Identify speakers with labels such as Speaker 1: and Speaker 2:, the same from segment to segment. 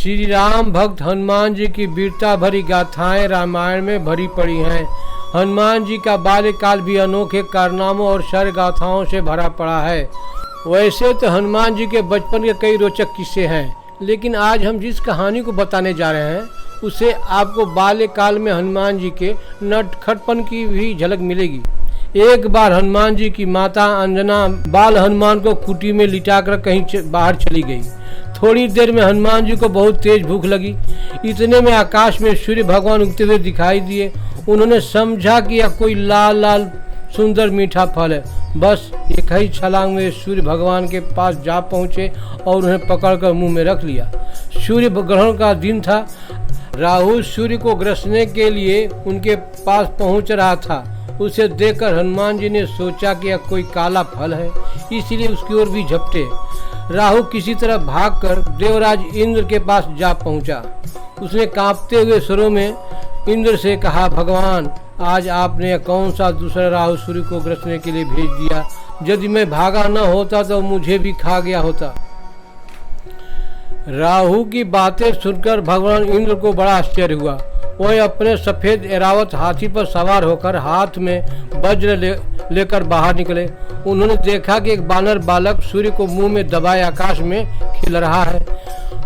Speaker 1: श्री राम भक्त हनुमान जी की वीरता भरी गाथाएं रामायण में भरी पड़ी हैं। हनुमान जी का बाल्यकाल भी अनोखे कारनामों और शौर्य गाथाओं से भरा पड़ा है। वैसे तो हनुमान जी के बचपन के कई रोचक किस्से हैं, लेकिन आज हम जिस कहानी को बताने जा रहे हैं उससे आपको बाल्यकाल में हनुमान जी के नटखटपन की भी झलक मिलेगी। एक बार हनुमान जी की माता अंजना बाल हनुमान को कुटी में लिटाकर कहीं बाहर चली गई। थोड़ी देर में हनुमान जी को बहुत तेज भूख लगी। इतने में आकाश में सूर्य भगवान उगते हुए दिखाई दिए। उन्होंने समझा कि यह कोई लाल लाल सुंदर मीठा फल है। बस एक ही छलांग में सूर्य भगवान के पास जा पहुँचे और उन्हें पकड़कर मुंह में रख लिया। सूर्य ग्रहण का दिन था। राहु सूर्य को ग्रसने के लिए उनके पास पहुँच रहा था। उसे देखकर हनुमान जी ने सोचा कि यह कोई काला फल है, इसलिए उसकी ओर भी झपटे। राहु किसी तरह भागकर देवराज इंद्र के पास जा पहुंचा। उसने कांपते हुए स्वरों में इंद्र से कहा, भगवान, आज आपने कौन सा दूसरा राहु सूर्य को ग्रसने के लिए भेज दिया? यदि मैं भागा न होता तो मुझे भी खा गया होता। राहु की बातें सुनकर भगवान इंद्र को बड़ा आश्चर्य हुआ। वह अपने सफेद ऐरावत हाथी पर सवार होकर हाथ में वज्र लेकर बाहर निकले। उन्होंने देखा कि एक बानर बालक सूर्य को मुंह में दबाए आकाश में खिल रहा है।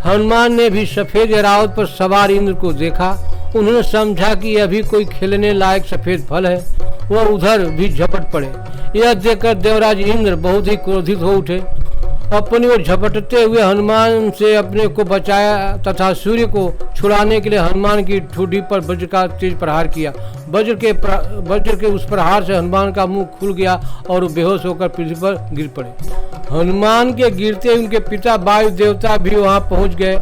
Speaker 1: हनुमान ने भी सफेद ऐरावत पर सवार इंद्र को देखा। उन्होंने समझा कि यह भी कोई खेलने लायक सफेद फल है। वह उधर भी झपट पड़े। यह देखकर देवराज इंद्र बहुत ही क्रोधित हो उठे। अपनी ओर झपटते हुए हनुमान से अपने को बचाया तथा सूर्य को छुड़ाने के लिए हनुमान की ठुड्डी पर वज्र का तेज प्रहार किया। वज्र के उस प्रहार से हनुमान का मुंह खुल गया और वो बेहोश होकर पृथ्वी पर गिर पड़े। हनुमान के गिरते उनके पिता वायु देवता भी वहां पहुंच गए।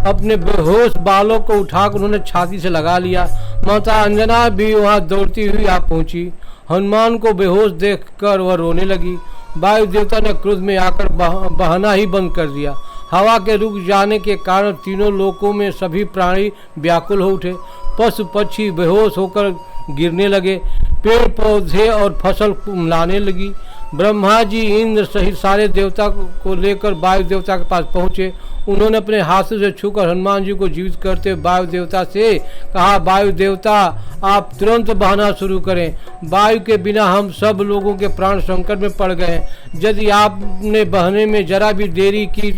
Speaker 1: अपने बेहोश बालों को उठाकर उन्होंने छाती से लगा लिया। माता अंजना भी वहां दौड़ती हुई आ पहुंची। हनुमान को बेहोश देखकर वह रोने लगी। वायु देवता ने क्रोध में आकर बहना ही बंद कर दिया। हवा के रुक जाने के कारण तीनों लोकों में सभी प्राणी व्याकुल हो उठे। पशु पक्षी बेहोश होकर गिरने लगे। पेड़ पौधे और फसल कुम्हलाने लगी। ब्रह्मा जी इंद्र सहित सारे देवता को लेकर वायु देवता के पास पहुँचे। उन्होंने अपने हाथों से छूकर हनुमान जी को जीवित करते हुए वायु देवता से कहा, वायु देवता, आप तुरंत बहना शुरू करें। वायु के बिना हम सब लोगों के प्राण संकट में पड़ गए। यदि आपने बहने में जरा भी देरी की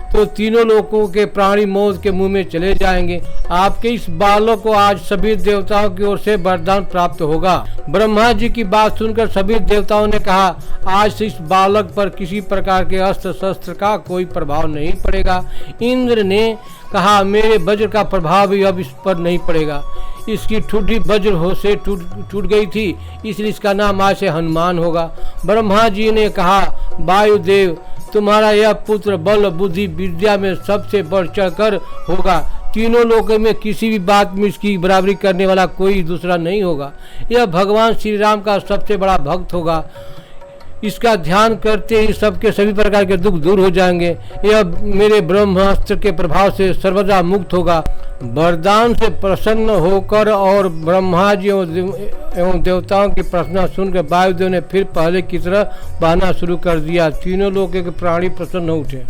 Speaker 1: तो तीनों लोगों के प्राणी मौत के मुंह में चले जाएंगे। आपके इस बालक को आज सभी देवताओं की ओर से वरदान प्राप्त होगा। ब्रह्मा जी की बात सुनकर सभी देवताओं ने कहा, आज से इस बालक पर किसी प्रकार के अस्त्र शस्त्र का कोई प्रभाव नहीं पड़ेगा। इंद्र ने कहा, मेरे वज्र का प्रभाव भी अब इस पर नहीं पड़ेगा। इसकी ठुड्डी वज्र से टूट गई थी, इसलिए इसका नाम आज से हनुमान होगा। ब्रह्मा जी ने कहा, वायुदेव, तुम्हारा यह पुत्र बल बुद्धि विद्या में सबसे बढ़ चढ़ कर होगा। तीनों लोगों में किसी भी बात में इसकी बराबरी करने वाला कोई दूसरा नहीं होगा। यह भगवान श्री राम का सबसे बड़ा भक्त होगा। इसका ध्यान करते ही सबके सभी प्रकार के दुख दूर हो जाएंगे। यह मेरे ब्रह्मास्त्र के प्रभाव से सर्वदा मुक्त होगा। वरदान से प्रसन्न होकर और ब्रह्मा जी एवं देवताओं की प्रार्थना सुनकर वायुदेव ने फिर पहले की तरह बहना शुरू कर दिया। तीनों लोगों के प्राणी प्रसन्न हो उठे।